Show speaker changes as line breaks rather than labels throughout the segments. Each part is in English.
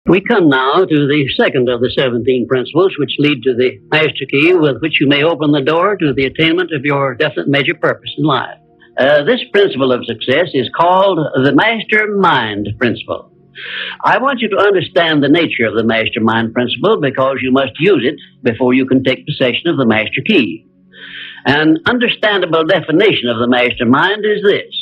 We come now to the second of the 17 principles which lead to the master key with which you may open the door to the attainment of your definite major purpose in life. This principle of success is called the mastermind principle. I want you to understand the nature of the mastermind principle because you must use it before you can take possession of the master key. An understandable definition of the mastermind is this.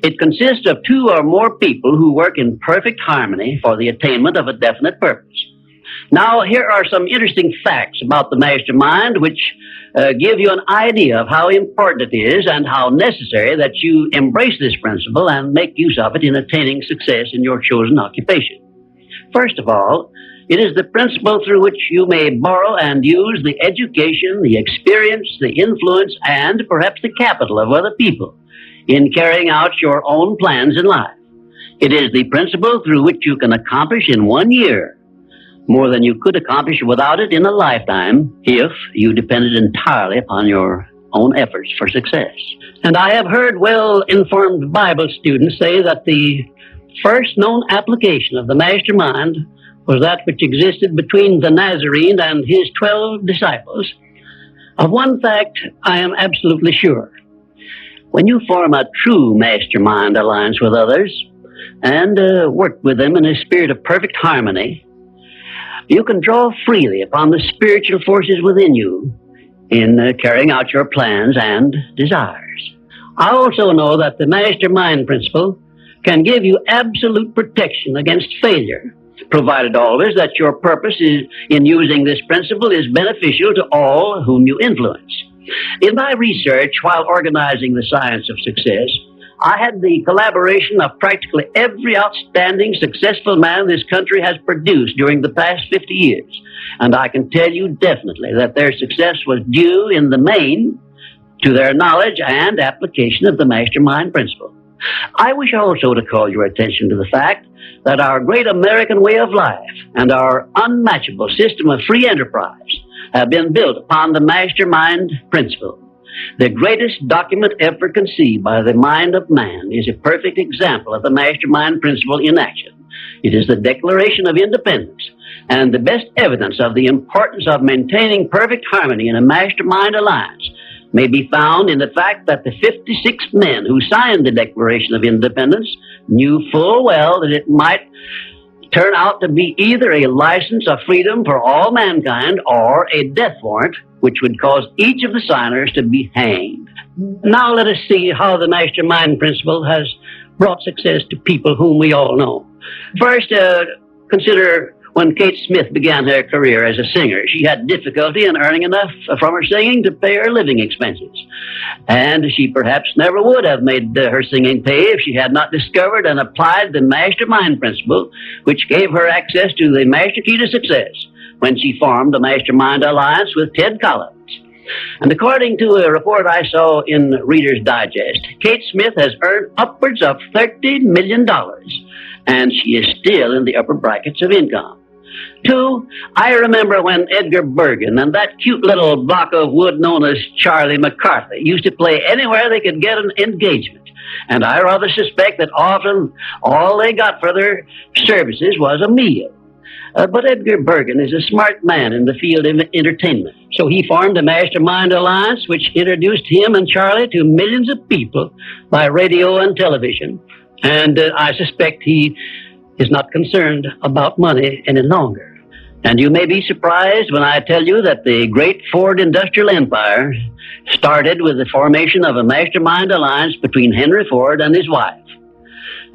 It consists of two or more people who work in perfect harmony for the attainment of a definite purpose. Now, here are some interesting facts about the mastermind which give you an idea of how important it is and how necessary that you embrace this principle and make use of it in attaining success in your chosen occupation. First of all, it is the principle through which you may borrow and use the education, the experience, the influence, and perhaps the capital of other people in carrying out your own plans in life. It is the principle through which you can accomplish in 1 year more than you could accomplish without it in a lifetime if you depended entirely upon your own efforts for success. And I have heard well-informed Bible students say that the first known application of the mastermind was that which existed between the Nazarene and his 12 disciples. Of one fact, I am absolutely sure. When you form a true mastermind alliance with others and work with them in a spirit of perfect harmony, you can draw freely upon the spiritual forces within you in carrying out your plans and desires. I also know that the mastermind principle can give you absolute protection against failure, provided always that your purpose in using this principle is beneficial to all whom you influence. In my research while organizing the science of success, I had the collaboration of practically every outstanding, successful man this country has produced during the past 50 years. And I can tell you definitely that their success was due in the main to their knowledge and application of the mastermind principle. I wish also to call your attention to the fact that our great American way of life and our unmatchable system of free enterprise have been built upon the mastermind principle. The greatest document ever conceived by the mind of man is a perfect example of the mastermind principle in action. It is the Declaration of Independence, and the best evidence of the importance of maintaining perfect harmony in a mastermind alliance may be found in the fact that the 56 men who signed the Declaration of Independence knew full well that it might turn out to be either a license of freedom for all mankind or a death warrant which would cause each of the signers to be hanged. Now let us see how the mastermind principle has brought success to people whom we all know. First, consider when Kate Smith began her career as a singer. She had difficulty in earning enough from her singing to pay her living expenses. And she perhaps never would have made her singing pay if she had not discovered and applied the mastermind principle, which gave her access to the master key to success when she formed the mastermind alliance with Ted Collins. And according to a report I saw in Reader's Digest, Kate Smith has earned upwards of $30 million, and she is still in the upper brackets of income. Two, I remember when Edgar Bergen and that cute little block of wood known as Charlie McCarthy used to play anywhere they could get an engagement. And I rather suspect that often all they got for their services was a meal. But Edgar Bergen is a smart man in the field of entertainment. So he formed a mastermind alliance which introduced him and Charlie to millions of people by radio and television. And I suspect he is not concerned about money any longer. And you may be surprised when I tell you that the great Ford industrial empire started with the formation of a mastermind alliance between Henry Ford and his wife.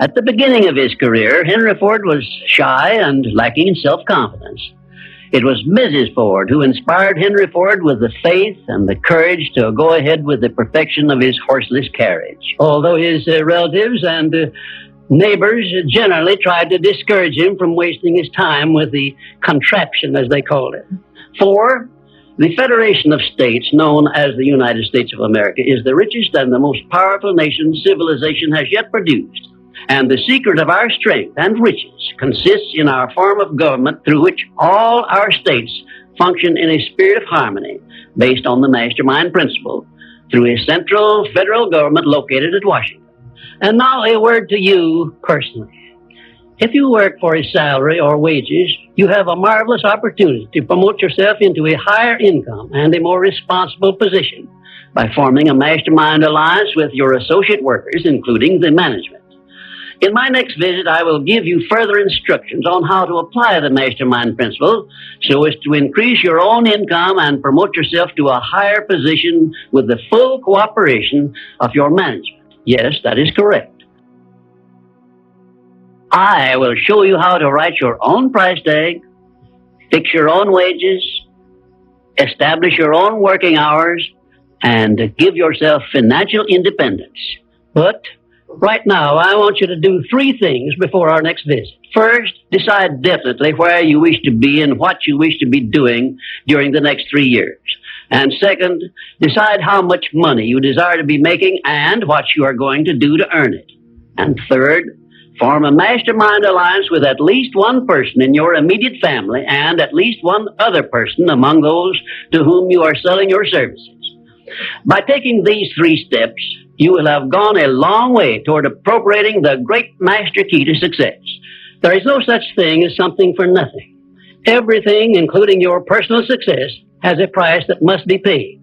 At the beginning of his career, Henry Ford was shy and lacking in self-confidence. It was Mrs. Ford who inspired Henry Ford with the faith and the courage to go ahead with the perfection of his horseless carriage. Although his relatives and neighbors generally tried to discourage him from wasting his time with the contraption, as they called it. 4, the Federation of States, known as the United States of America, is the richest and the most powerful nation civilization has yet produced. And the secret of our strength and riches consists in our form of government through which all our states function in a spirit of harmony based on the mastermind principle through a central federal government located at Washington. And now a word to you personally. If you work for a salary or wages, you have a marvelous opportunity to promote yourself into a higher income and a more responsible position by forming a mastermind alliance with your associate workers, including the management. In my next visit, I will give you further instructions on how to apply the mastermind principle so as to increase your own income and promote yourself to a higher position with the full cooperation of your management. Yes, that is correct. I will show you how to write your own price tag, fix your own wages, establish your own working hours, and give yourself financial independence. But right now, I want you to do 3 things before our next visit. First, decide definitely where you wish to be and what you wish to be doing during the next 3 years. And second, decide how much money you desire to be making and what you are going to do to earn it. And third, form a mastermind alliance with at least one person in your immediate family and at least one other person among those to whom you are selling your services. By taking these 3 steps, you will have gone a long way toward appropriating the great master key to success. There is no such thing as something for nothing. Everything, including your personal success, has a price that must be paid.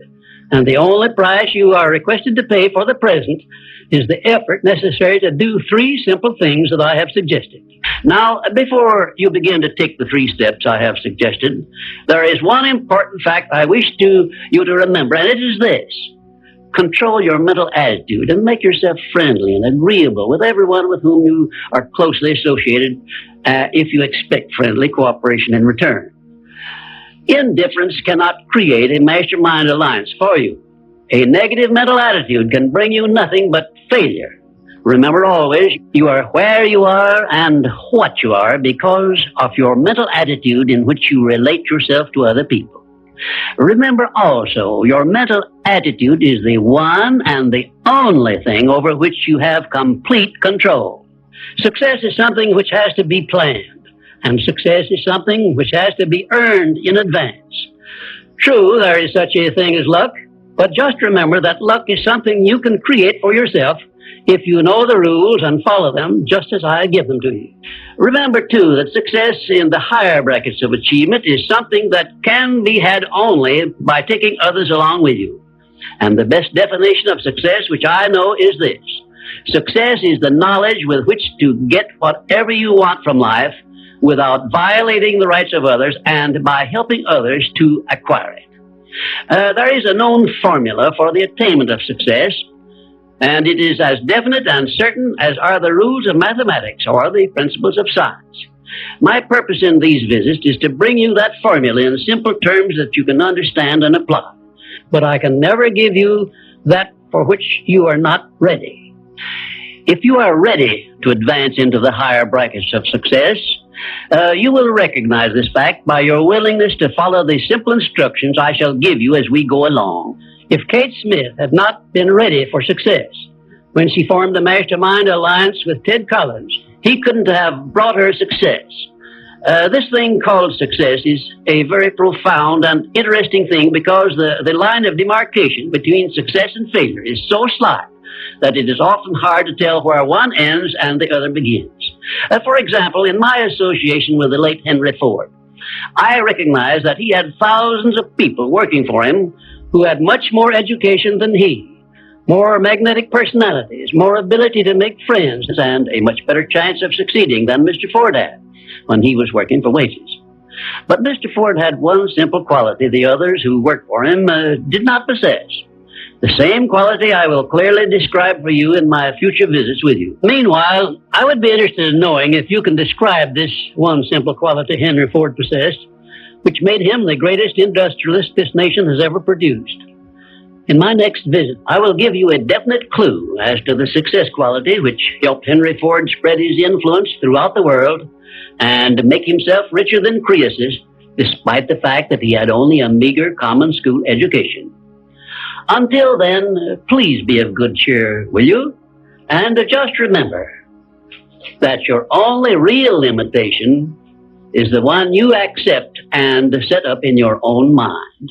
And the only price you are requested to pay for the present is the effort necessary to do 3 simple things that I have suggested. Now, before you begin to take the 3 steps I have suggested, there is one important fact I wish you to remember, and it is this. Control your mental attitude and make yourself friendly and agreeable with everyone with whom you are closely associated if you expect friendly cooperation in return. Indifference cannot create a mastermind alliance for you. A negative mental attitude can bring you nothing but failure. Remember always, you are where you are and what you are because of your mental attitude in which you relate yourself to other people. Remember also, your mental attitude is the one and the only thing over which you have complete control. Success is something which has to be planned, and success is something which has to be earned in advance. True, there is such a thing as luck, but just remember that luck is something you can create for yourself if you know the rules and follow them just as I give them to you. Remember, too, that success in the higher brackets of achievement is something that can be had only by taking others along with you. And the best definition of success, which I know, is this. Success is the knowledge with which to get whatever you want from life without violating the rights of others and by helping others to acquire it. There is a known formula for the attainment of success, and it is as definite and certain as are the rules of mathematics or the principles of science. My purpose in these visits is to bring you that formula in simple terms that you can understand and apply. But I can never give you that for which you are not ready. If you are ready to advance into the higher brackets of success, you will recognize this fact by your willingness to follow the simple instructions I shall give you as we go along. If Kate Smith had not been ready for success when she formed the mastermind alliance with Ted Collins, he couldn't have brought her success. This thing called success is a very profound and interesting thing because the line of demarcation between success and failure is so slight that it is often hard to tell where one ends and the other begins. For example, in my association with the late Henry Ford, I recognized that he had thousands of people working for him who had much more education than he, more magnetic personalities, more ability to make friends, and a much better chance of succeeding than Mr. Ford had when he was working for wages. But Mr. Ford had one simple quality the others who worked for him did not possess. The same quality I will clearly describe for you in my future visits with you. Meanwhile, I would be interested in knowing if you can describe this one simple quality Henry Ford possessed, which made him the greatest industrialist this nation has ever produced. In my next visit, I will give you a definite clue as to the success quality which helped Henry Ford spread his influence throughout the world and make himself richer than Croesus, despite the fact that he had only a meager common school education. Until then, please be of good cheer, will you? And just remember that your only real limitation is the one you accept and set up in your own mind.